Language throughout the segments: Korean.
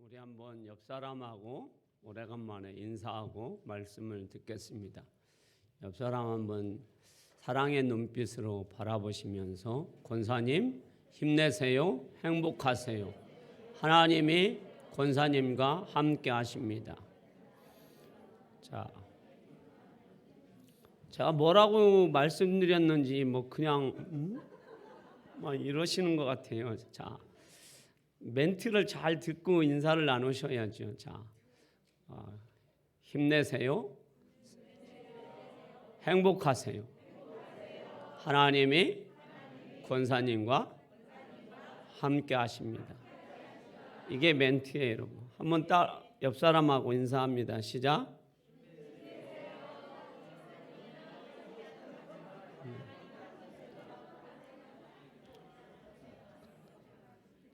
우리 한번 옆 사람하고 오래간만에 인사하고 말씀을 듣겠습니다. 옆 사람 한번 사랑의 눈빛으로 바라보시면서 권사님 힘내세요. 행복하세요. 하나님이 권사님과 함께 하십니다. 자, 제가 뭐라고 말씀드렸는지 그냥 이러시는 것 같아요. 자, 멘트를 잘 듣고 인사를 나누셔야죠. 자, 힘내세요. 행복하세요. 하나님이 권사님과 함께 하십니다. 이게 멘트예요, 여러분. 한번 옆 사람하고 인사합니다. 시작.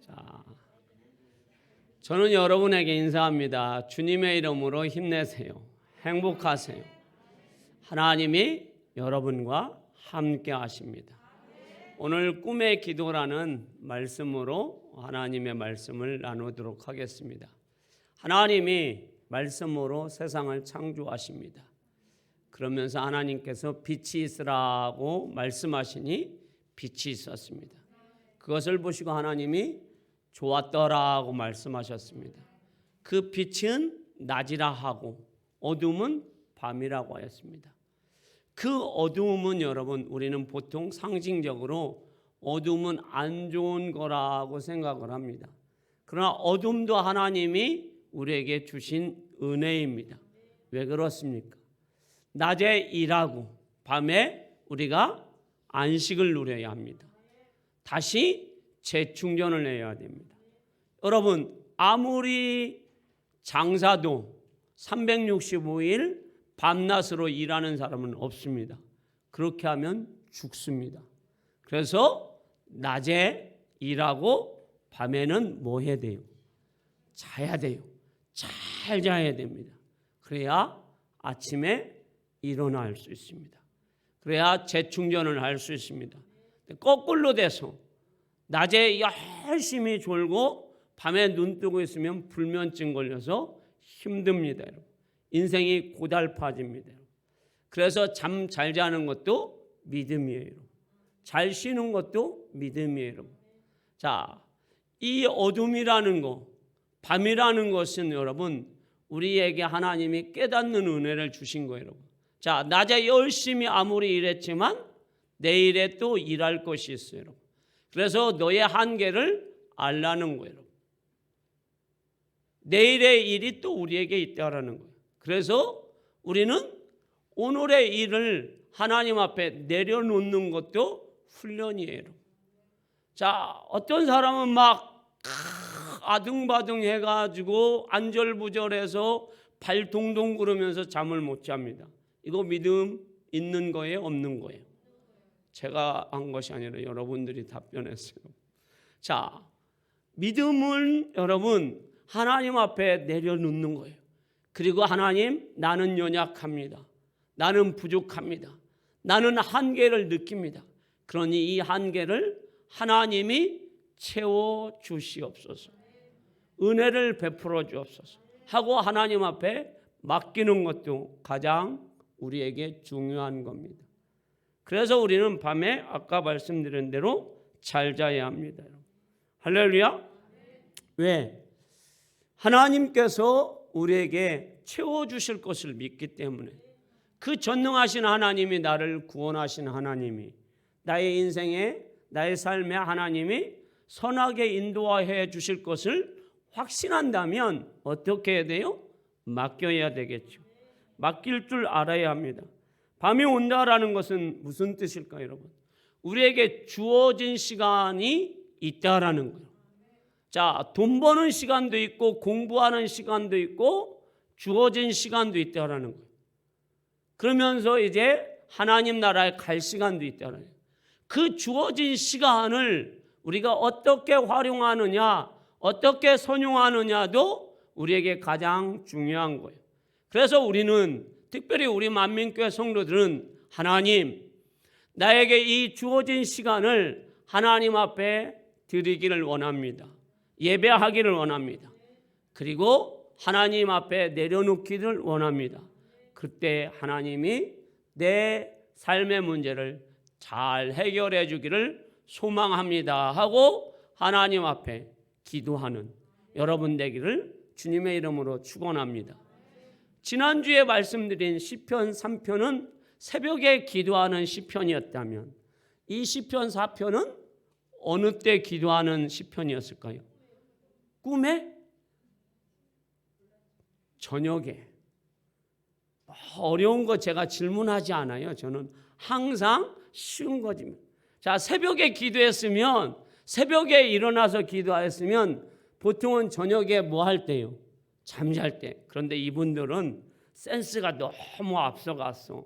자, 저는 여러분에게 인사합니다. 주님의 이름으로 힘내세요. 행복하세요. 하나님이 여러분과 함께 하십니다. 오늘 꿈의 기도라는 말씀으로 하나님의 말씀을 나누도록 하겠습니다. 하나님이 말씀으로 세상을 창조하십니다. 그러면서 하나님께서 빛이 있으라고 말씀하시니 빛이 있었습니다. 그것을 보시고 하나님이 좋았더라고 말씀하셨습니다. 그 빛은 낮이라 하고 어둠은 밤이라고 하였습니다. 그 어두움은 여러분, 우리는 보통 상징적으로 어둠은 안 좋은 거라고 생각을 합니다. 그러나 어둠도 하나님이 우리에게 주신 은혜입니다. 왜 그렇습니까? 낮에 일하고 밤에 우리가 안식을 누려야 합니다. 다시 재충전을 해야 됩니다. 여러분, 아무리 장사도 365일 밤낮으로 일하는 사람은 없습니다. 그렇게 하면 죽습니다. 그래서 낮에 일하고 밤에는 뭐 해야 돼요? 자야 돼요. 잘 자야 됩니다. 그래야 아침에 일어날 수 있습니다. 그래야 재충전을 할 수 있습니다. 거꾸로 돼서 낮에 열심히 졸고 밤에 눈 뜨고 있으면 불면증 걸려서 힘듭니다. 인생이 고달파집니다. 그래서 잠 잘 자는 것도 믿음이에요. 잘 쉬는 것도 믿음이에요. 자, 이 어둠이라는 거, 밤이라는 것은 여러분 우리에게 하나님이 깨닫는 은혜를 주신 거예요. 자, 낮에 열심히 아무리 일했지만 내일에 또 일할 것이 있어요. 그래서 너의 한계를 알라는 거예요. 내일의 일이 또 우리에게 있다라는 거예요. 그래서 우리는 오늘의 일을 하나님 앞에 내려놓는 것도 훈련이에요. 자, 어떤 사람은 막 아등바등 해가지고 안절부절해서 발 동동 구르면서 잠을 못 잡니다. 이거 믿음 있는 거예요? 없는 거예요? 제가 한 것이 아니라 여러분들이 답변했어요. 자, 믿음은 여러분 하나님 앞에 내려놓는 거예요. 그리고 하나님, 나는 연약합니다. 나는 부족합니다. 나는 한계를 느낍니다. 그러니 이 한계를 하나님이 채워주시옵소서. 은혜를 베풀어 주옵소서 하고 하나님 앞에 맡기는 것도 가장 우리에게 중요한 겁니다. 그래서 우리는 밤에 아까 말씀드린 대로 잘 자야 합니다. 할렐루야. 왜? 하나님께서 우리에게 채워주실 것을 믿기 때문에, 그 전능하신 하나님이 나를 구원하신 하나님이 나의 인생에 나의 삶에 하나님이 선하게 인도해 주실 것을 확신한다면 어떻게 해야 돼요? 맡겨야 되겠죠. 맡길 줄 알아야 합니다. 밤이 온다라는 것은 무슨 뜻일까요, 여러분? 우리에게 주어진 시간이 있다라는 거예요. 자, 돈 버는 시간도 있고 공부하는 시간도 있고 주어진 시간도 있다라는 거예요. 그러면서 이제 하나님 나라에 갈 시간도 있다라는 거예요. 그 주어진 시간을 우리가 어떻게 활용하느냐, 어떻게 선용하느냐도 우리에게 가장 중요한 거예요. 그래서 우리는 특별히 우리 만민교회 성도들은 하나님, 나에게 이 주어진 시간을 하나님 앞에 드리기를 원합니다. 예배하기를 원합니다. 그리고 하나님 앞에 내려놓기를 원합니다. 그때 하나님이 내 삶의 문제를 잘 해결해 주기를 소망합니다 하고 하나님 앞에 기도하는 여러분 되기를 주님의 이름으로 축원합니다. 지난주에 말씀드린 시편 3편은 새벽에 기도하는 시편이었다면 이 시편 4편은 어느 때 기도하는 시편이었을까요? 꿈에? 저녁에. 어려운 거 제가 질문하지 않아요. 저는 항상 쉬운 거지. 자, 새벽에 기도했으면, 새벽에 일어나서 기도하였으면 보통은 저녁에 뭐 할 때요? 잠잘 때. 그런데 이분들은 센스가 너무 앞서갔어.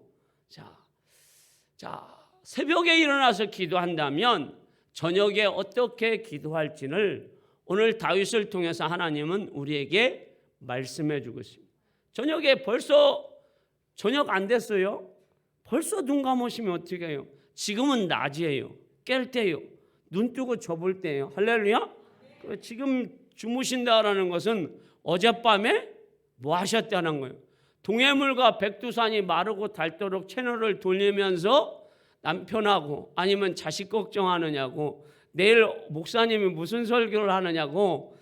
자, 새벽에 일어나서 기도한다면 저녁에 어떻게 기도할지를 오늘 다윗을 통해서 하나님은 우리에게 말씀해 주고 있습니다. 저녁에 벌써 저녁 안 됐어요? 벌써 눈 감으시면 어떻게 해요? 지금은 낮이에요. 깰 때요. 눈 뜨고 접을 때예요. 할렐루야. 지금 주무신다라는 것은 어젯밤에 뭐 하셨다는 거예요. 동해물과 백두산이 마르고 닳도록 채널을 돌리면서 남편하고 아니면 자식 걱정하느냐고 내일 목사님이 무슨 설교를 하느냐고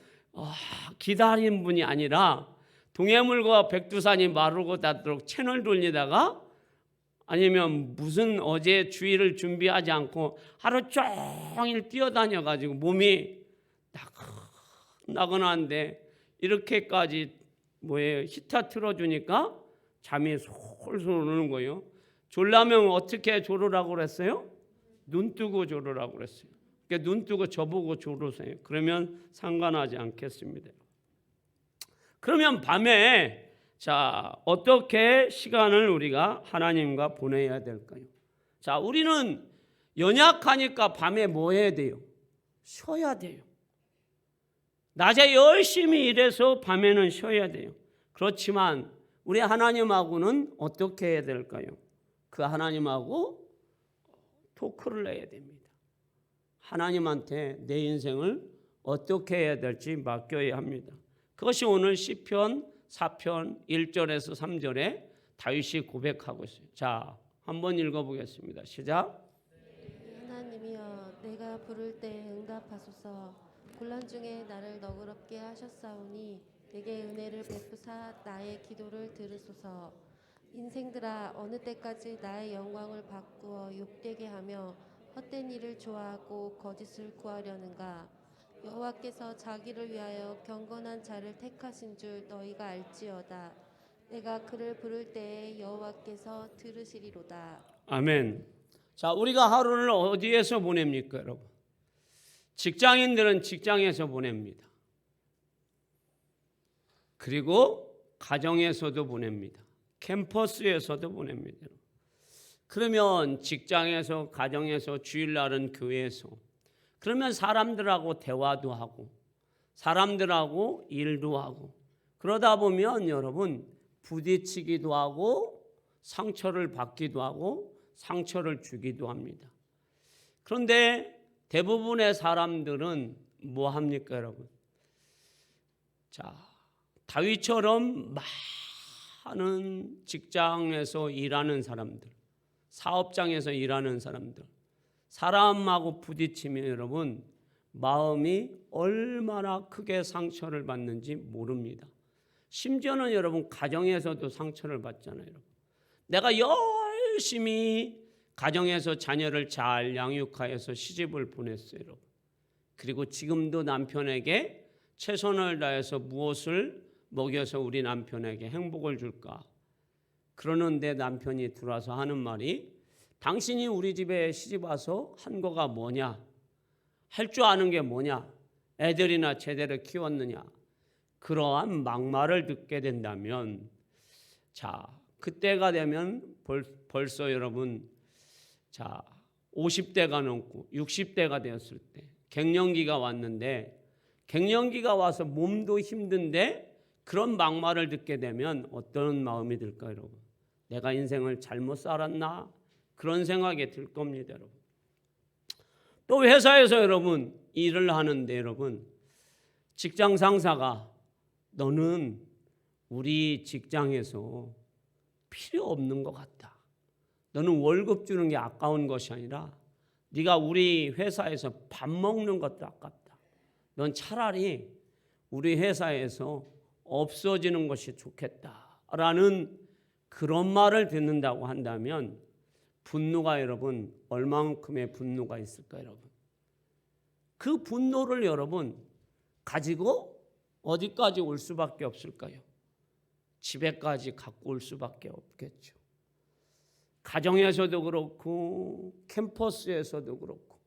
기다린 분이 아니라 동해물과 백두산이 마르고 닳도록 채널 돌리다가 아니면 무슨 어제 주일을 준비하지 않고 하루 종일 뛰어다녀가지고 몸이 나긋나긋한데 이렇게까지 히터 틀어주니까 잠이 솔솔 오는 거예요. 졸라면 어떻게 졸으라고 그랬어요? 눈 뜨고 졸으라고 그랬어요. 그러니까 눈 뜨고 저보고 졸으세요. 그러면 상관하지 않겠습니다. 그러면 밤에 자, 어떻게 시간을 우리가 하나님과 보내야 될까요? 자, 우리는 연약하니까 밤에 뭐 해야 돼요? 쉬어야 돼요. 낮에 열심히 일해서 밤에는 쉬어야 돼요. 그렇지만 우리 하나님하고는 어떻게 해야 될까요? 그 하나님하고 토크를 해야 됩니다. 하나님한테 내 인생을 어떻게 해야 될지 맡겨야 합니다. 그것이 오늘 시편 4편 1절에서 3절에 다윗이 고백하고 있어요. 자, 한번 읽어보겠습니다. 시작. 하나님이여, 내가 부를 때 응답하소서. 곤란 중에 나를 너그럽게 하셨사오니 내게 은혜를 베푸사 나의 기도를 들으소서. 인생들아, 어느 때까지 나의 영광을 바꾸어 욕되게 하며 헛된 일을 좋아하고 거짓을 구하려는가? 여호와께서 자기를 위하여 경건한 자를 택하신 줄 너희가 알지어다. 내가 그를 부를 때에 여호와께서 들으시리로다. 아멘. 자, 우리가 하루를 어디에서 보냅니까, 여러분? 직장인들은 직장에서 보냅니다. 그리고 가정에서도 보냅니다. 캠퍼스에서도 보냅니다. 그러면 직장에서, 가정에서, 주일날은 교회에서, 그러면 사람들하고 대화도 하고 사람들하고 일도 하고 그러다 보면 여러분 부딪히기도 하고 상처를 받기도 하고 상처를 주기도 합니다. 그런데 대부분의 사람들은 뭐 합니까, 여러분? 자, 다윗처럼 많은 직장에서 일하는 사람들, 사업장에서 일하는 사람들, 사람하고 부딪히면 여러분 마음이 얼마나 크게 상처를 받는지 모릅니다. 심지어는 여러분 가정에서도 상처를 받잖아요. 여러분. 내가 열심히 가정에서 자녀를 잘 양육하여서 시집을 보냈어요. 여러분. 그리고 지금도 남편에게 최선을 다해서 무엇을 먹여서 우리 남편에게 행복을 줄까? 그러는데 남편이 들어와서 하는 말이 당신이 우리 집에 시집 와서 한 거가 뭐냐? 할 줄 아는 게 뭐냐? 애들이나 제대로 키웠느냐? 그러한 막말을 듣게 된다면 자, 그때가 되면 벌써 여러분 자, 50대가 넘고 60대가 되었을 때 갱년기가 왔는데 갱년기가 와서 몸도 힘든데 그런 막말을 듣게 되면 어떤 마음이 들까요, 여러분? 내가 인생을 잘못 살았나? 그런 생각이 들 겁니다, 여러분. 또 회사에서 여러분 일을 하는데 여러분 직장 상사가 너는 우리 직장에서 필요 없는 것 같다. 너는 월급 주는 게 아까운 것이 아니라 네가 우리 회사에서 밥 먹는 것도 아깝다. 넌 차라리 우리 회사에서 없어지는 것이 좋겠다라는 그런 말을 듣는다고 한다면 분노가 여러분 얼마만큼의 분노가 있을까요, 여러분? 그 분노를 여러분 가지고 어디까지 올 수밖에 없을까요? 집에까지 갖고 올 수밖에 없겠죠. 가정에서도 그렇고 캠퍼스에서도 그렇고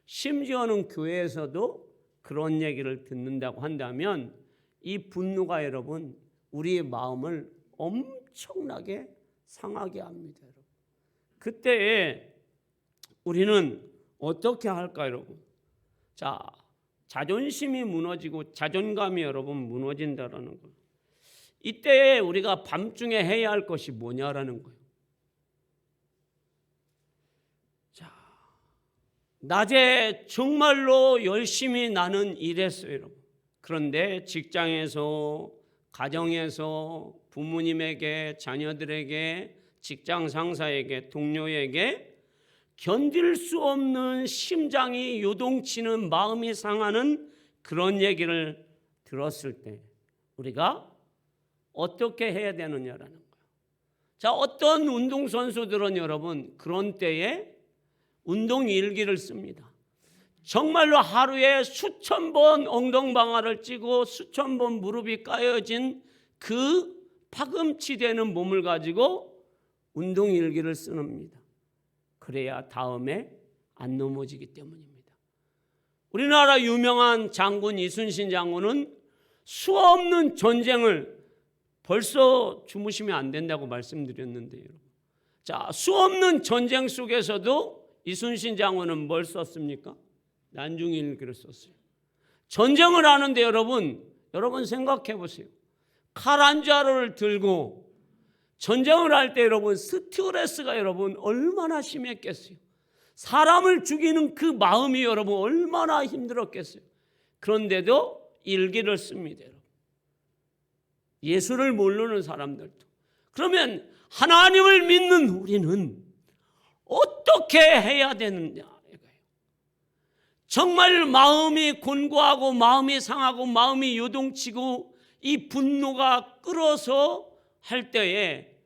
심지어는 교회에서도 그런 얘기를 듣는다고 한다면 이 분노가 여러분 우리의 마음을 엄청나게 상하게 합니다. 여러분. 그때에 우리는 어떻게 할까요, 여러분? 자, 자존심이 무너지고 자존감이 여러분 무너진다라는 거예요. 이때 우리가 밤중에 해야 할 것이 뭐냐라는 거예요. 자, 낮에 정말로 열심히 나는 일했어요, 여러분. 그런데 직장에서, 가정에서, 부모님에게, 자녀들에게, 직장 상사에게, 동료에게 견딜 수 없는 심장이 요동치는 마음이 상하는 그런 얘기를 들었을 때 우리가 어떻게 해야 되느냐라는 거예요. 자, 어떤 운동선수들은 여러분 그런 때에 운동 일기를 씁니다. 정말로 하루에 수천 번 엉덩방아를 찌고 수천 번 무릎이 까여진 그 파김치되는 몸을 가지고 운동 일기를 쓰는입니다. 그래야 다음에 안 넘어지기 때문입니다. 우리나라 유명한 장군 이순신 장군은 수없는 전쟁을 벌써 주무시면 안 된다고 말씀드렸는데요. 자, 수없는 전쟁 속에서도 이순신 장군은 뭘 썼습니까? 난중일기를 썼어요. 전쟁을 하는데 여러분 생각해 보세요. 칼 한 자루를 들고 전쟁을 할 때 여러분 스트레스가 여러분 얼마나 심했겠어요. 사람을 죽이는 그 마음이 여러분 얼마나 힘들었겠어요. 그런데도 일기를 씁니다. 여러분. 예수를 모르는 사람들도. 그러면 하나님을 믿는 우리는 어떻게 해야 되느냐 이거예요. 정말 마음이 곤고하고 마음이 상하고 마음이 요동치고 이 분노가 끓어서 할 때에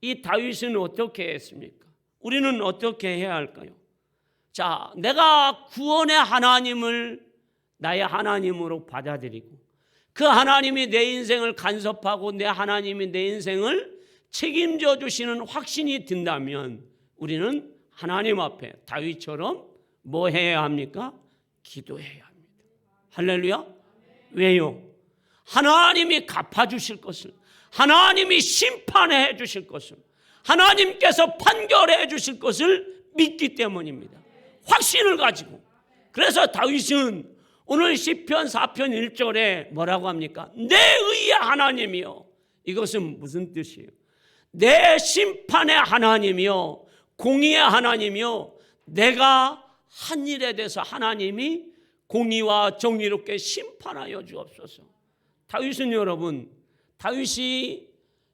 이 다윗은 어떻게 했습니까? 우리는 어떻게 해야 할까요? 자, 내가 구원의 하나님을 나의 하나님으로 받아들이고 그 하나님이 내 인생을 간섭하고 내 하나님이 내 인생을 책임져 주시는 확신이 든다면 우리는 하나님 앞에 다윗처럼 뭐 해야 합니까? 기도해야 합니다. 할렐루야. 왜요? 하나님이 갚아주실 것을, 하나님이 심판해 주실 것을, 하나님께서 판결해 주실 것을 믿기 때문입니다. 확신을 가지고. 그래서 다윗은 오늘 시편 4편 1절에 뭐라고 합니까? 내 의의 하나님이요. 이것은 무슨 뜻이에요? 내 심판의 하나님이요, 공의의 하나님이요, 내가 한 일에 대해서 하나님이 공의와 정의롭게 심판하여 주옵소서. 다윗은 여러분, 다윗이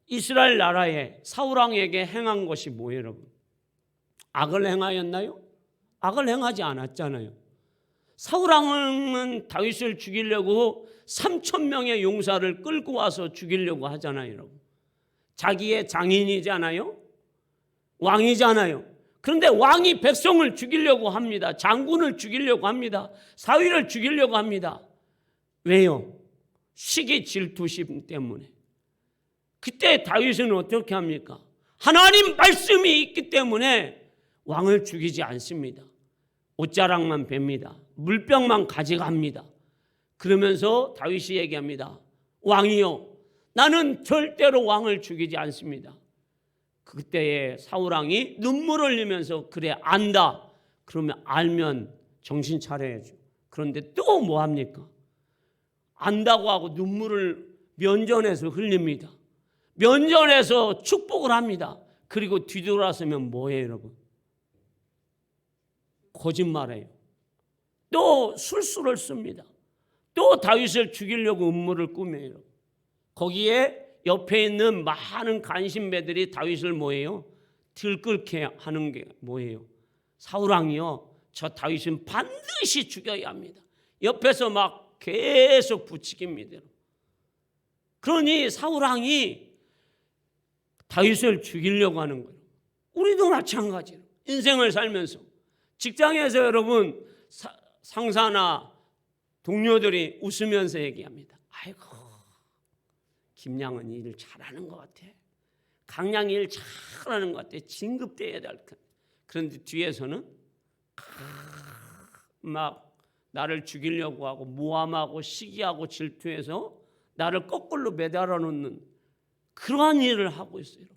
이스라엘 나라에 사울왕에게 행한 것이 뭐예요, 여러분? 악을 행하였나요? 악을 행하지 않았잖아요. 사울왕은 다윗을 죽이려고 3,000명의 용사를 끌고 와서 죽이려고 하잖아요, 여러분. 자기의 장인이잖아요. 왕이잖아요. 그런데 왕이 백성을 죽이려고 합니다. 장군을 죽이려고 합니다. 사위를 죽이려고 합니다. 왜요? 시기 질투심 때문에. 그때 다윗은 어떻게 합니까? 하나님 말씀이 있기 때문에 왕을 죽이지 않습니다. 옷자락만 뺍니다. 물병만 가져갑니다. 그러면서 다윗이 얘기합니다. 왕이요, 나는 절대로 왕을 죽이지 않습니다. 그때에 사울왕이 눈물을 흘리면서 그래 안다. 그러면 알면 정신 차려야죠. 그런데 또 뭐합니까? 안다고 하고 눈물을 면전에서 흘립니다. 면전에서 축복을 합니다. 그리고 뒤돌아서면 뭐예요, 여러분? 거짓말해요. 또 술수를 씁니다. 또 다윗을 죽이려고 음모를 꾸며요. 거기에 옆에 있는 많은 간신배들이 다윗을 뭐예요? 들끓게 하는 게 뭐예요? 사울왕이요, 저 다윗은 반드시 죽여야 합니다. 옆에서 막 계속 부추깁니다. 그러니 사울왕이 다윗을 죽이려고 하는 거예요. 우리도 마찬가지로 인생을 살면서 직장에서 여러분 상사나 동료들이 웃으면서 얘기합니다. 아이고, 김양은 일 잘하는 것 같아. 강양이 일 잘하는 것 같아. 진급돼야 될 것. 그런데 뒤에서는 막 나를 죽이려고 하고 모함하고 시기하고 질투해서 나를 거꾸로 매달아 놓는 그러한 일을 하고 있어요.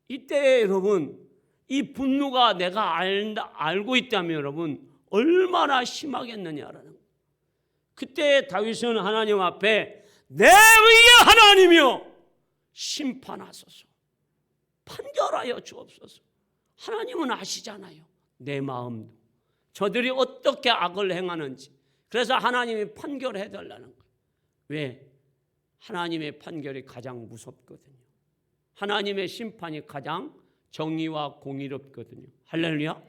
이때 여러분, 이 분노가 내가 알고 있다면 여러분 얼마나 심하겠느냐라는 거예요. 그때 다윗은 하나님 앞에 내 의의 하나님이여 심판하소서, 판결하여 주옵소서. 하나님은 아시잖아요, 내 마음도, 저들이 어떻게 악을 행하는지. 그래서 하나님이 판결해 달라는 거예요. 왜? 하나님의 판결이 가장 무섭거든요. 하나님의 심판이 가장 정의와 공의롭거든요. 할렐루야.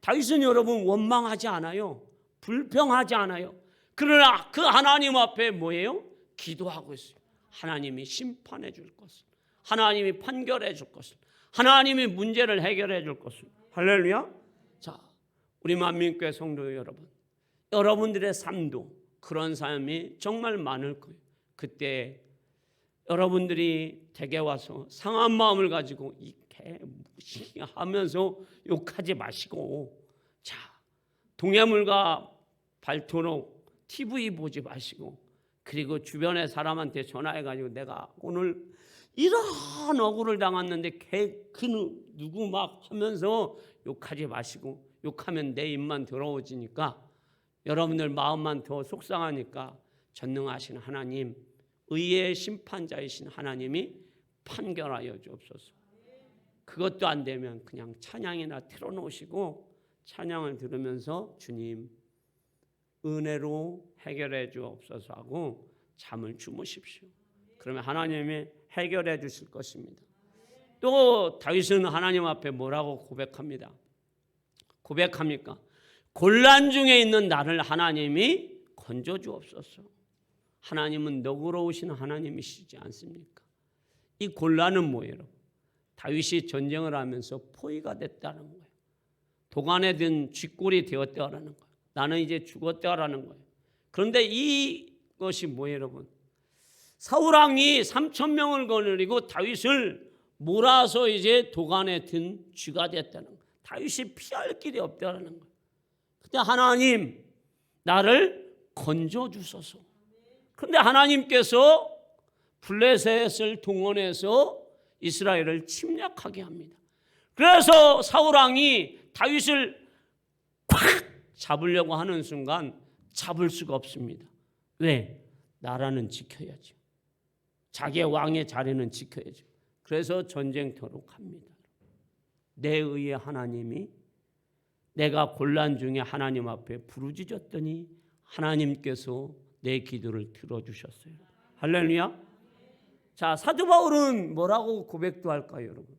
다윗은 여러분 원망하지 않아요. 불평하지 않아요. 그러나 그 하나님 앞에 뭐예요? 기도하고 있어요. 하나님이 심판해 줄 것을, 하나님이 판결해 줄 것을, 하나님이 문제를 해결해 줄 것을. 할렐루야. 자, 우리 만민교회 성도 여러분, 여러분들의 삶도 그런 삶이 정말 많을 거예요. 그때 여러분들이 댁에 와서 상한 마음을 가지고 이렇게 무시하면서 욕하지 마시고, 자, 동해물과 발토록 TV 보지 마시고, 그리고 주변의 사람한테 전화해가지고 내가 오늘 이런 억울을 당했는데 그 누구 막 하면서 욕하지 마시고, 욕하면 내 입만 더러워지니까 여러분들 마음만 더 속상하니까 전능하신 하나님, 의의 심판자이신 하나님이 판결하여 주옵소서. 그것도 안 되면 그냥 찬양이나 틀어놓으시고 찬양을 들으면서 주님 은혜로 해결해 주옵소서 하고 잠을 주무십시오. 그러면 하나님이 해결해 주실 것입니다. 또 다윗은 하나님 앞에 뭐라고 고백합니까? 곤란 중에 있는 나를 하나님이 건져 주옵소서. 하나님은 너그러우신 하나님이시지 않습니까? 이 곤란은 뭐예요? 다윗이 전쟁을 하면서 포위가 됐다는 거예요. 도간에 든 쥐꼬리 되었다라는 거예요. 나는 이제 죽었다라는 거예요. 그런데 이것이 뭐예요, 여러분? 사울왕이 3,000명을 거느리고 다윗을 몰아서 이제 도간에 든 쥐가 됐다는 거예요. 다윗이 피할 길이 없다라는 거예요. 그때 하나님, 나를 건져 주소서. 그런데 하나님께서 블레셋을 동원해서 이스라엘을 침략하게 합니다. 그래서 사울왕이 다윗을 콱 잡으려고 하는 순간 잡을 수가 없습니다. 왜? 나라는 지켜야죠. 자기의 왕의 자리는 지켜야죠. 그래서 전쟁터로 갑니다. 내 의의 하나님이, 내가 곤란 중에 하나님 앞에 부르짖었더니 하나님께서 내 기도를 들어주셨어요. 할렐루야. 자, 사도 바울은 뭐라고 고백도 할까요, 여러분?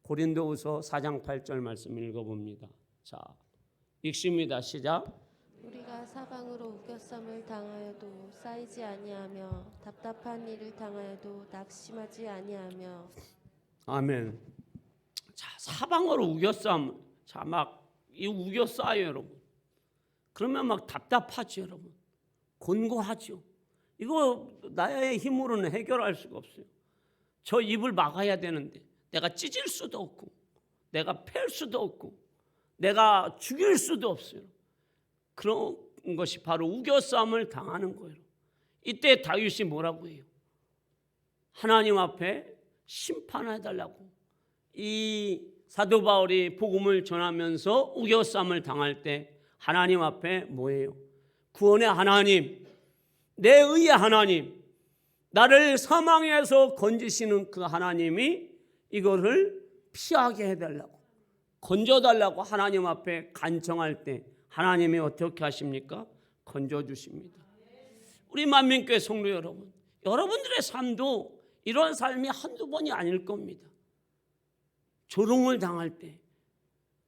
고린도후서 4장 8절 말씀 읽어봅니다. 자, 읽습니다. 시작. 우리가 사방으로 우겨쌈을 당하여도 쌓이지 아니하며 답답한 일을 당하여도 낙심하지 아니하며. 아멘. 자, 사방으로 우겨쌈, 자, 막 이 우겨싸요, 여러분. 그러면 막 답답하죠, 여러분. 곤고하죠. 이거 나의 힘으로는 해결할 수가 없어요. 저 입을 막아야 되는데 내가 찢을 수도 없고 내가 팰 수도 없고 내가 죽일 수도 없어요. 그런 것이 바로 우겨싸움을 당하는 거예요. 이때 다윗이 뭐라고 해요? 하나님 앞에 심판해달라고. 이 사도 바울이 복음을 전하면서 우겨싸움을 당할 때 하나님 앞에 뭐예요? 구원의 하나님, 내 의의 하나님, 나를 사망에서 건지시는 그 하나님이 이거를 피하게 해달라고, 건져달라고 하나님 앞에 간청할 때 하나님이 어떻게 하십니까? 건져주십니다. 우리 만민교회 성도 여러분, 여러분들의 삶도 이런 삶이 한두 번이 아닐 겁니다. 조롱을 당할 때,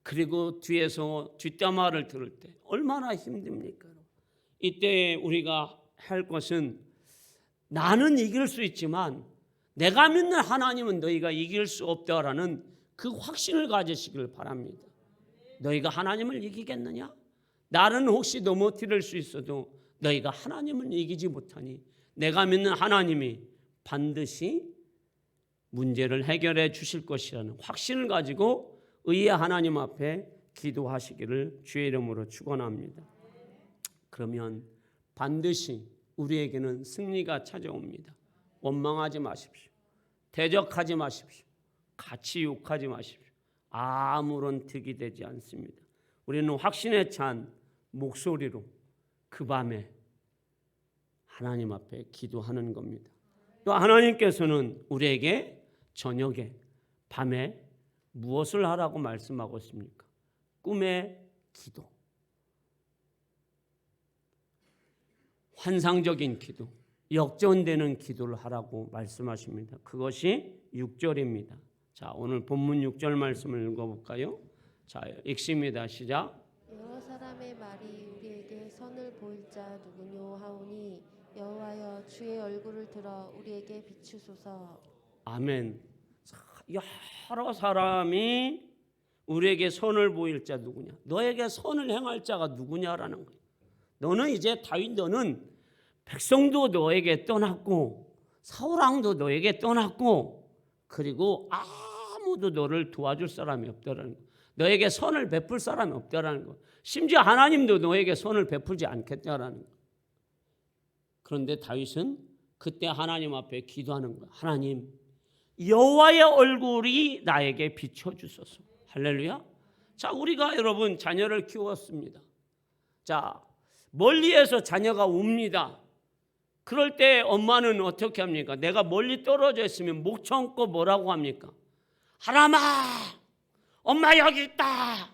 그리고 뒤에서 뒷담화를 들을 때 얼마나 힘듭니까? 이때 우리가 할 것은, 나는 이길 수 있지만 내가 믿는 하나님은 너희가 이길 수 없다라는 그 확신을 가지시길 바랍니다. 너희가 하나님을 이기겠느냐? 나는 혹시 넘어뜨릴 수 있어도 너희가 하나님을 이기지 못하니 내가 믿는 하나님이 반드시 문제를 해결해 주실 것이라는 확신을 가지고 의의 하나님 앞에 기도하시기를 주의 이름으로 축원합니다. 그러면 반드시 우리에게는 승리가 찾아옵니다. 원망하지 마십시오. 대적하지 마십시오. 같이 욕하지 마십시오. 아무런 득이 되지 않습니다. 우리는 확신에 찬 목소리로 그 밤에 하나님 앞에 기도하는 겁니다. 또 하나님께서는 우리에게 저녁에, 밤에 무엇을 하라고 말씀하고 있습니까? 꿈의 기도, 환상적인 기도, 역전되는 기도를 하라고 말씀하십니다. 그것이 6절입니다. 자, 오늘 본문 6절 말씀을 읽어볼까요? 자, 읽습니다. 시작. 여러 사람의 말이 우리에게 선을 보일 자 누구뇨 하오니 여호와여 주의 얼굴을 들어 우리에게 비추소서. 아멘. 여러 사람이 우리에게 선을 보일 자 누구냐? 너에게 선을 행할 자가 누구냐라는 거예요. 너는 이제 다윗, 너는 백성도 너에게 떠났고 사울왕도 너에게 떠났고 그리고 아무도 너를 도와줄 사람이 없다라는 거. 너에게 선을 베풀 사람이 없다라는 거. 심지어 하나님도 너에게 선을 베풀지 않겠다라는 거. 그런데 다윗은 그때 하나님 앞에 기도하는 거야. 하나님, 여호와의 얼굴이 나에게 비춰주소서. 할렐루야. 자, 우리가 여러분 자녀를 키웠습니다. 자, 멀리에서 자녀가 옵니다. 그럴 때 엄마는 어떻게 합니까? 내가 멀리 떨어져 있으면 목 쳐얹고 뭐라고 합니까? 하람아, 엄마 여기 있다.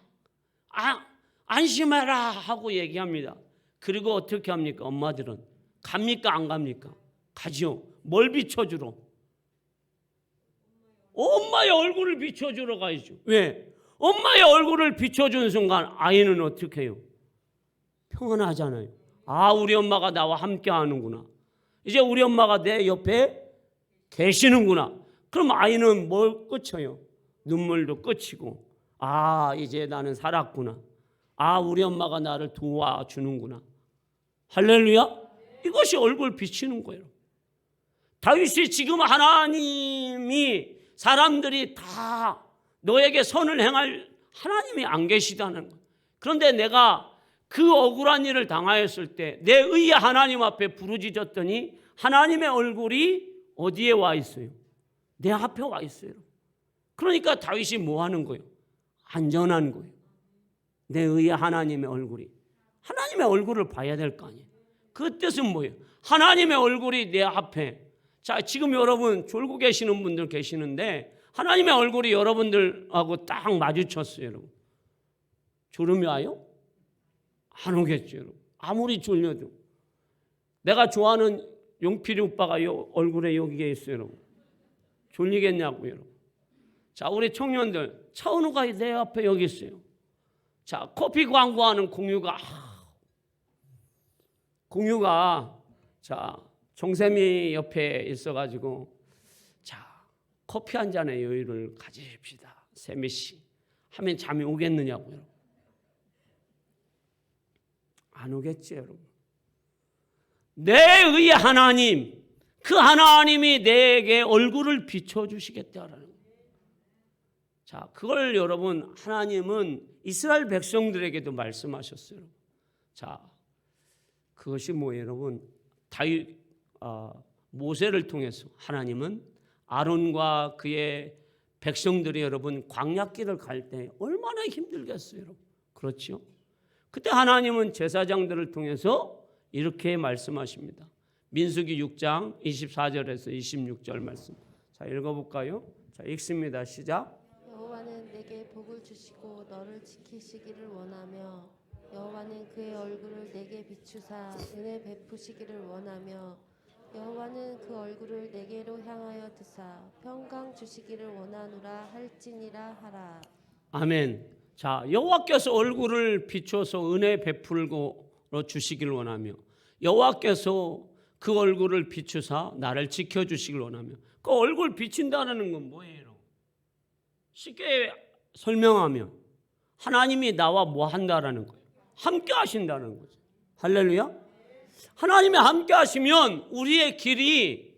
안심해라 하고 얘기합니다. 그리고 어떻게 합니까? 엄마들은 갑니까? 안 갑니까? 가죠. 뭘 비춰주러? 엄마의 얼굴을 비춰주러 가야죠. 왜? 엄마의 얼굴을 비춰주는 순간 아이는 어떻게 해요? 평안하잖아요. 아, 우리 엄마가 나와 함께 하는구나. 이제 우리 엄마가 내 옆에 계시는구나. 그럼 아이는 뭘 끝쳐요? 눈물도 끝이고, 아, 이제 나는 살았구나. 아, 우리 엄마가 나를 도와주는구나. 할렐루야. 이것이 얼굴 비치는 거예요. 다윗이 지금 하나님이, 사람들이 다 너에게 선을 행할 하나님이 안 계시다는 거예요. 그런데 내가 그 억울한 일을 당하였을 때 내 의의 하나님 앞에 부르짖었더니 하나님의 얼굴이 어디에 와 있어요? 내 앞에 와 있어요. 그러니까 다윗이 뭐 하는 거예요? 안전한 거예요. 내 의의 하나님의 얼굴이. 하나님의 얼굴을 봐야 될 거 아니에요. 그 뜻은 뭐예요? 하나님의 얼굴이 내 앞에. 자, 지금 여러분 졸고 계시는 분들 계시는데 하나님의 얼굴이 여러분들하고 딱 마주쳤어요. 여러분. 졸음이 와요? 안 오겠죠. 여러분. 아무리 졸려도. 내가 좋아하는 용필이 오빠가 얼굴에 여기에 있어요. 여러분. 졸리겠냐고요. 여러분. 자, 우리 청년들, 차은우가 내 앞에 여기 있어요. 자, 커피 광고하는 공유가 자, 정샘이 옆에 있어가지고, 자, 커피 한 잔의 여유를 가지십시다. 세미 씨 하면 잠이 오겠느냐고요. 안 오겠지, 여러분. 내 의의 하나님, 그 하나님이 내게 얼굴을 비춰주시겠다라는 거예요. 자, 그걸 여러분, 하나님은 이스라엘 백성들에게도 말씀하셨어요. 자, 그것이 뭐예요, 여러분? 모세를 통해서 하나님은 아론과 그의 백성들이 여러분 광야길을 갈 때 얼마나 힘들겠어요, 여러분. 그렇죠? 그때 하나님은 제사장들을 통해서 이렇게 말씀하십니다. 민수기 6장 24절에서 26절 말씀. 자, 읽어볼까요? 자, 읽습니다. 시작. 여호와는 내게 복을 주시고 너를 지키시기를 원하며 여호와는 그의 얼굴을 내게 비추사 은혜 베푸시기를 원하며 여호와는 그 얼굴을 내게로 향하여 드사 평강 주시기를 원하노라 할지니라 하라. 아멘. 자, 여호와께서 얼굴을 비춰서 은혜 베풀고 주시기를 원하며 여호와께서 그 얼굴을 비추사 나를 지켜주시길 원하며 그 얼굴 비친다는 건 뭐예요? 쉽게 설명하면 하나님이 나와 뭐 한다라는 거예요. 함께 하신다는 거죠. 할렐루야. 하나님이 함께 하시면 우리의 길이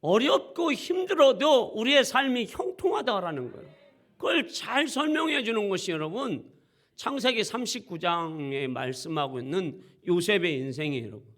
어렵고 힘들어도 우리의 삶이 형통하다라는 거예요. 그걸 잘 설명해 주는 것이 여러분 창세기 39장에 말씀하고 있는 요셉의 인생이에요. 여러분.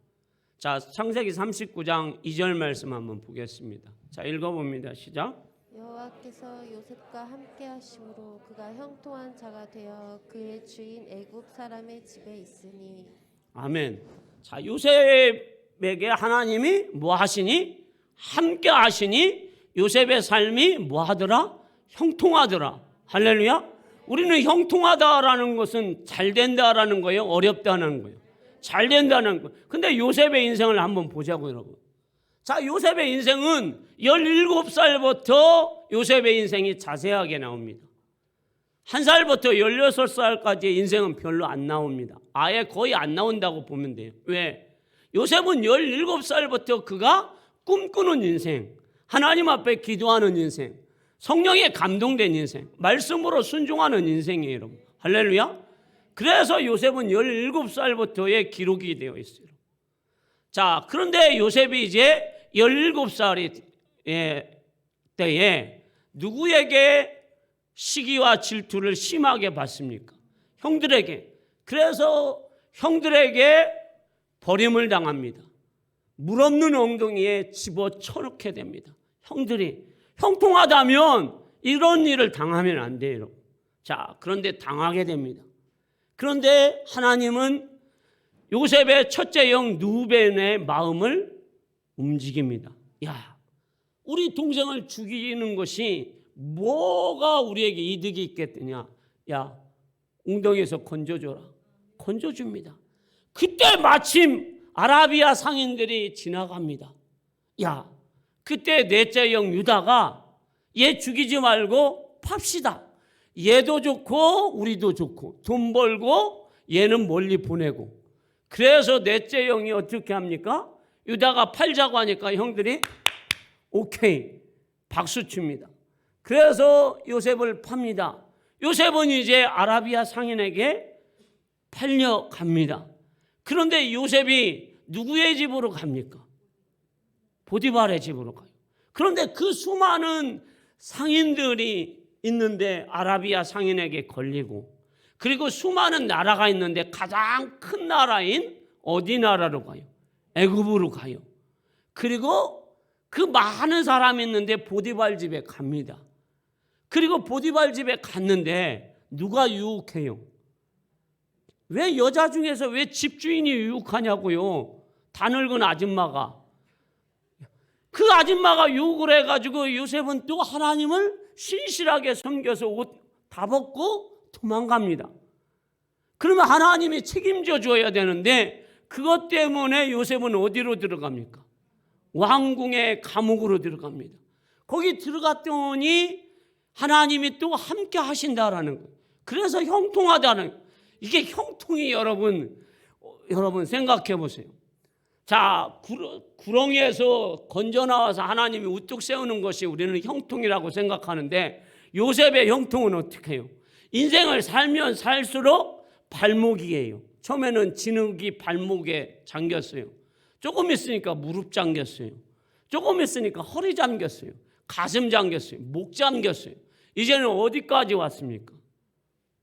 자, 창세기 39장 2절 말씀 한번 보겠습니다. 자, 읽어봅니다. 시작. 여호와께서 요셉과 함께 하심으로 그가 형통한 자가 되어 그의 주인 애굽 사람의 집에 있으니. 아멘. 자, 요셉에게 하나님이 뭐 하시니? 함께 하시니 요셉의 삶이 뭐 하더라? 형통하더라. 할렐루야. 우리는 형통하다라는 것은 잘 된다라는 거예요, 어렵다는 거예요. 잘 된다는 거예요. 근데 요셉의 인생을 한번 보자고 여러분. 자, 요셉의 인생은 17살부터 요셉의 인생이 자세하게 나옵니다. 1살부터 16살까지의 인생은 별로 안 나옵니다. 아예 거의 안 나온다고 보면 돼요. 왜? 요셉은 17살부터 그가 꿈꾸는 인생, 하나님 앞에 기도하는 인생, 성령에 감동된 인생, 말씀으로 순종하는 인생이에요, 여러분. 할렐루야. 그래서 요셉은 17살부터의 기록이 되어 있어요. 자, 그런데 요셉이 이제 17살이 때에 누구에게 시기와 질투를 심하게 받습니까? 형들에게. 그래서 형들에게 버림을 당합니다. 물 없는 엉덩이에 집어쳐넣게 됩니다. 형들이. 형통하다면 이런 일을 당하면 안 돼요. 자, 그런데 당하게 됩니다. 그런데 하나님은 요셉의 첫째 형 누벤의 마음을 움직입니다. 야, 우리 동생을 죽이는 것이 뭐가 우리에게 이득이 있겠느냐? 야, 웅덩이에서 건져줘라. 건져줍니다. 그때 마침 아라비아 상인들이 지나갑니다. 야, 그때 넷째 형 유다가 얘 죽이지 말고 팝시다. 얘도 좋고 우리도 좋고 돈 벌고 얘는 멀리 보내고. 그래서 넷째 형이 어떻게 합니까? 유다가 팔자고 하니까 형들이 오케이 박수 칩니다. 그래서 요셉을 팝니다. 요셉은 이제 아라비아 상인에게 팔려갑니다. 그런데 요셉이 누구의 집으로 갑니까? 보디발의 집으로 가요. 그런데 그 수많은 상인들이 있는데 아라비아 상인에게 걸리고, 그리고 수많은 나라가 있는데 가장 큰 나라인 어디 나라로 가요? 애굽으로 가요. 그리고 그 많은 사람이 있는데 보디발 집에 갑니다. 그리고 보디발 집에 갔는데 누가 유혹해요? 왜 여자 중에서 왜 집주인이 유혹하냐고요? 다 늙은 아줌마가. 그 아줌마가 유혹을 해가지고 요셉은 또 하나님을 신실하게 섬겨서 옷 다 벗고 도망갑니다. 그러면 하나님이 책임져 줘야 되는데 그것 때문에 요셉은 어디로 들어갑니까? 왕궁의 감옥으로 들어갑니다. 거기 들어갔더니 하나님이 또 함께 하신다라는 거예요. 그래서 형통하다는 거예요. 이게 형통이 여러분 생각해 보세요. 자, 구렁이에서 건져 나와서 하나님이 우뚝 세우는 것이 우리는 형통이라고 생각하는데 요셉의 형통은 어떻게 해요? 인생을 살면 살수록 발목이에요. 처음에는 진흙이 발목에 잠겼어요. 조금 있으니까 무릎 잠겼어요. 조금 있으니까 허리 잠겼어요. 가슴 잠겼어요. 목 잠겼어요. 이제는 어디까지 왔습니까?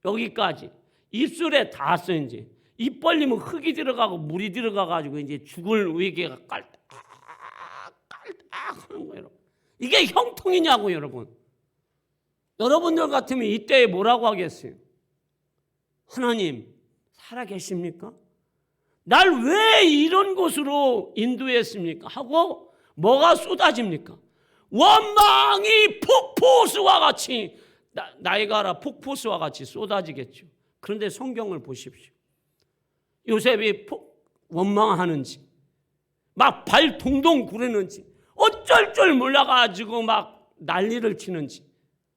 여기까지. 입술에 닿았어요. 이제 입 벌리면 흙이 들어가고 물이 들어가가지고 이제 죽을 위기가 깔딱 하는 거예요. 이게 형통이냐고 여러분. 여러분들 같으면 이때에 뭐라고 하겠어요? 하나님 살아계십니까? 날 왜 이런 곳으로 인도했습니까? 하고 뭐가 쏟아집니까? 원망이 폭포수와 같이 나이가라 폭포수와 같이 쏟아지겠죠. 그런데 성경을 보십시오. 요셉이 원망하는지 막 발 동동 구르는지 어쩔 줄 몰라가지고 막 난리를 치는지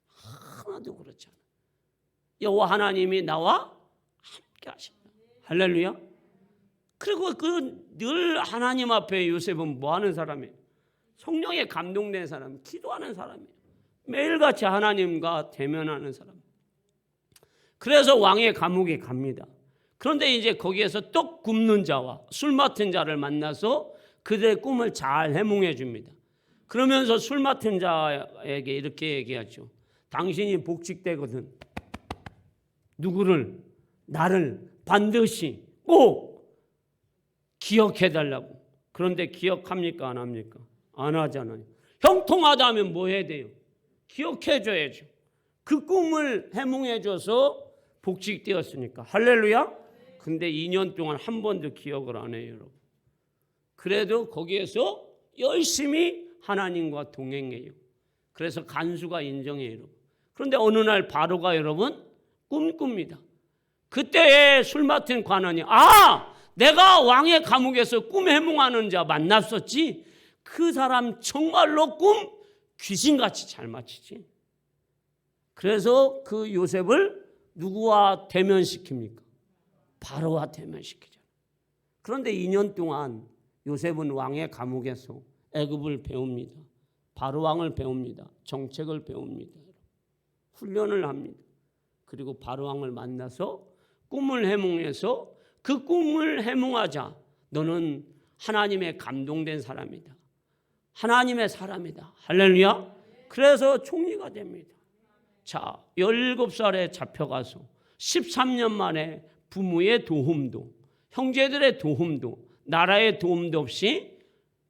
하나도 그렇지 않아. 여호와 하나님이 나와 함께 하신다. 할렐루야. 그리고 그 늘 하나님 앞에 요셉은 뭐 하는 사람이에요? 성령에 감동된 사람, 기도하는 사람이에요. 매일같이 하나님과 대면하는 사람. 그래서 왕의 감옥에 갑니다. 그런데 이제 거기에서 떡 굽는 자와 술 맡은 자를 만나서 그들의 꿈을 잘 해몽해 줍니다. 그러면서 술 맡은 자에게 이렇게 얘기하죠. 당신이 복직되거든 누구를? 나를 반드시 꼭 기억해달라고. 그런데 기억합니까? 안 합니까? 안 하잖아요. 형통하다면 뭐 해야 돼요? 기억해줘야죠. 그 꿈을 해몽해줘서 복직되었으니까. 할렐루야. 근데 2년 동안 한 번도 기억을 안 해요, 여러분. 그래도 거기에서 열심히 하나님과 동행해요. 그래서 간수가 인정해요, 여러분. 그런데 어느 날 바로가 여러분 꿈 꿉니다. 그때 술 맡은 관원이 내가 왕의 감옥에서 꿈 해몽하는 자 만났었지. 그 사람 정말로 꿈 귀신같이 잘 맞히지. 그래서 그 요셉을 누구와 대면시킵니까? 바로와 대면시키잖아요. 그런데 2년 동안 요셉은 왕의 감옥에서 애굽을 배웁니다. 바로 왕을 배웁니다. 정책을 배웁니다. 훈련을 합니다. 그리고 바로 왕을 만나서 꿈을 해몽해서 그 꿈을 해몽하자 너는 하나님의 감동된 사람이다. 하나님의 사람이다. 할렐루야. 그래서 총리가 됩니다. 자, 17살에 잡혀가서 13년 만에 부모의 도움도 형제들의 도움도 나라의 도움도 없이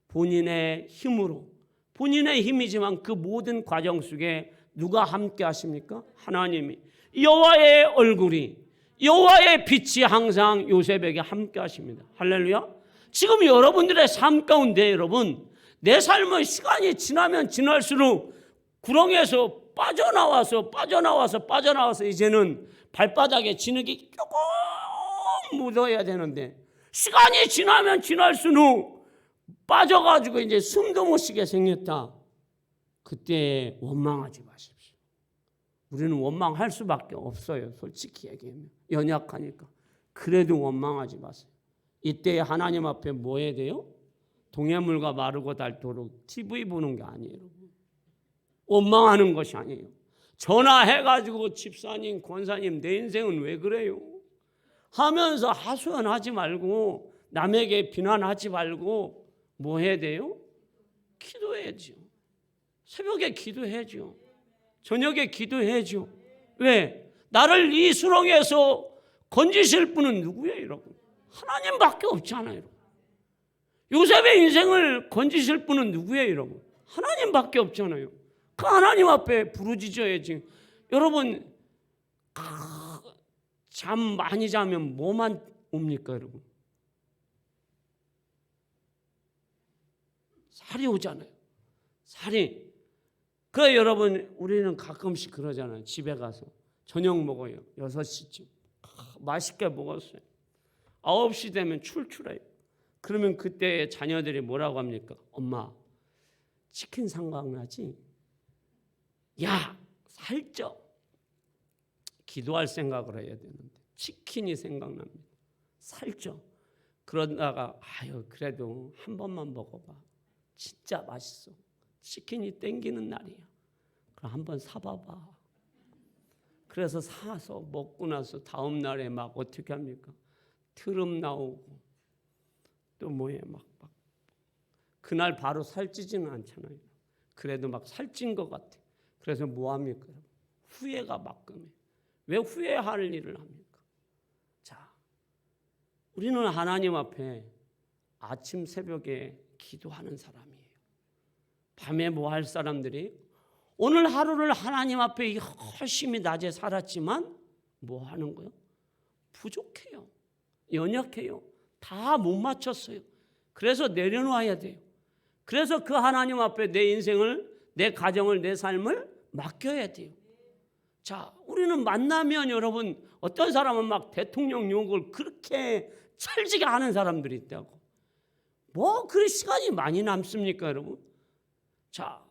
본인의 힘으로 본인의 힘이지만 그 모든 과정 속에 누가 함께 하십니까? 하나님이. 여호와의 얼굴이 여호와의 빛이 항상 요셉에게 함께 하십니다. 할렐루야. 지금 여러분들의 삶 가운데 여러분 내 삶은 시간이 지나면 지날수록 구렁에서 빠져나와서 이제는 발바닥에 진흙이 조금 묻어야 되는데 시간이 지나면 지날수록 빠져가지고 이제 숨도 못 쉬게 생겼다. 그때 원망하지 마십시오. 우리는 원망할 수밖에 없어요. 솔직히 얘기하면 연약하니까. 그래도 원망하지 마세요. 이때 하나님 앞에 뭐 해야 돼요? 동해물과 마르고 닳도록 TV 보는 게 아니에요. 원망하는 것이 아니에요. 전화해가지고 집사님, 권사님 내 인생은 왜 그래요? 하면서 하소연하지 말고 남에게 비난하지 말고 뭐 해야 돼요? 기도해야죠. 새벽에 기도해야죠. 저녁에 기도해야죠. 왜? 나를 이 수렁에서 건지실 분은 누구예요, 여러분? 하나님밖에 없잖아요. 요셉의 인생을 건지실 분은 누구예요, 여러분? 하나님밖에 없잖아요. 그 하나님 앞에 부르짖어야지. 여러분 잠 많이 자면 뭐만 옵니까, 여러분? 살이 오잖아요. 살이. 그래 여러분 우리는 가끔씩 그러잖아요. 집에 가서 저녁 먹어요. 6시쯤. 맛있게 먹었어요. 9시 되면 출출해요. 그러면 그때 자녀들이 뭐라고 합니까? 엄마 치킨 생각나지? 야 살쪄. 기도할 생각을 해야 되는데 치킨이 생각납니다. 살쪄. 그러다가 그래도 한 번만 먹어봐. 진짜 맛있어. 치킨이 땡기는 날이야. 그럼 한번 사봐봐. 그래서 사서 먹고 나서 다음 날에 막 어떻게 합니까? 트름 나오고 또 뭐예요? 막 그날 바로 살찌지는 않잖아요. 그래도 막 살찐 것 같아. 그래서 뭐 합니까? 후회가 막끔해. 왜 후회할 일을 합니까? 자, 우리는 하나님 앞에 아침 새벽에 기도하는 사람이에요. 밤에 뭐 할 사람들이 오늘 하루를 하나님 앞에 열심히 낮에 살았지만 뭐 하는 거예요? 부족해요. 연약해요. 다 못 맞췄어요. 그래서 내려놔야 돼요. 그래서 그 하나님 앞에 내 인생을, 내 가정을, 내 삶을 맡겨야 돼요. 자, 우리는 만나면 여러분 어떤 사람은 막 대통령 욕을 그렇게 찰지게 하는 사람들이 있다고. 뭐 그리 시간이 많이 남습니까, 여러분? 자,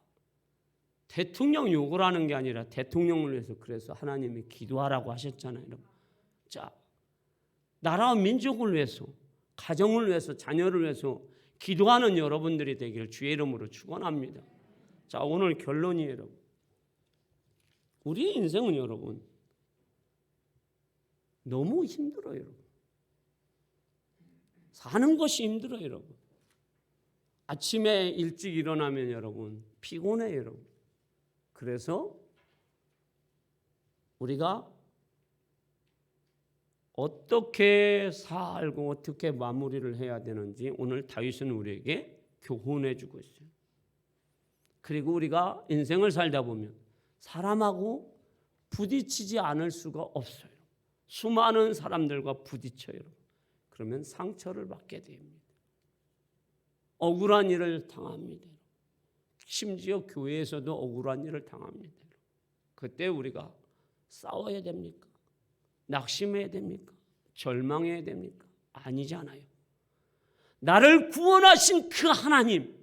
대통령 욕을 하는 게 아니라 대통령을 위해서 그래서 하나님이 기도하라고 하셨잖아요, 여러분. 자, 나라와 민족을 위해서, 가정을 위해서, 자녀를 위해서 기도하는 여러분들이 되기를 주의 이름으로 축원합니다. 자, 오늘 결론이에요, 여러분. 우리 인생은 여러분 너무 힘들어요, 여러분. 사는 것이 힘들어요, 여러분. 아침에 일찍 일어나면 여러분 피곤해요, 여러분. 그래서 우리가 어떻게 살고 어떻게 마무리를 해야 되는지 오늘 다윗은 우리에게 교훈해 주고 있어요. 그리고 우리가 인생을 살다 보면 사람하고 부딪히지 않을 수가 없어요. 수많은 사람들과 부딪혀요. 그러면 상처를 받게 됩니다. 억울한 일을 당합니다. 심지어 교회에서도 억울한 일을 당합니다. 그때 우리가 싸워야 됩니까? 낙심해야 됩니까? 절망해야 됩니까? 아니잖아요. 나를 구원하신 그 하나님,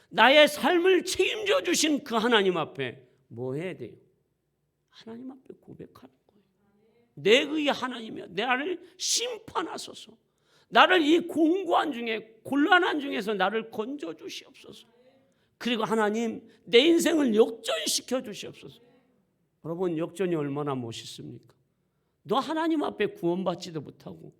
나의 삶을 책임져 주신 그 하나님 앞에 뭐 해야 돼요? 하나님 앞에 고백하는 거예요. 내 의의 하나님이여, 나를 심판하소서. 나를 이 공고한 중에, 곤란한 중에서 나를 건져 주시옵소서. 그리고 하나님, 내 인생을 역전시켜 주시옵소서. 여러분, 역전이 얼마나 멋있습니까? 너 하나님 앞에 구원받지도 못하고,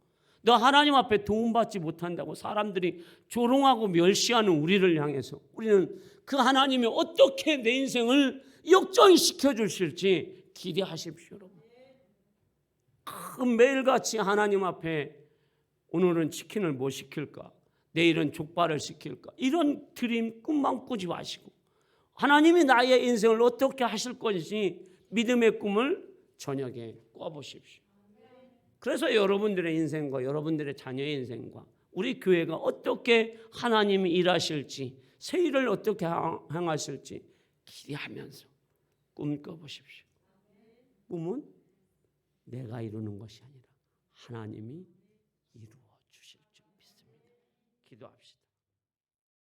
너 하나님 앞에 도움받지 못한다고 사람들이 조롱하고 멸시하는 우리를 향해서 우리는 그 하나님이 어떻게 내 인생을 역전시켜 주실지 기대하십시오, 여러분. 매일같이 하나님 앞에 오늘은 치킨을 뭐 시킬까? 내일은 족발을 시킬까? 이런 드림 꿈만 꾸지 마시고 하나님이 나의 인생을 어떻게 하실 건지 믿음의 꿈을 저녁에 꿔보십시오. 그래서 여러분들의 인생과 여러분들의 자녀의 인생과 우리 교회가 어떻게 하나님이 일하실지, 새 일을 어떻게 행하실지 기대하면서 꿈 꿔보십시오. 꿈은 내가 이루는 것이 아니라 하나님이 이루어 주실 줄 믿습니다. 기도합시다.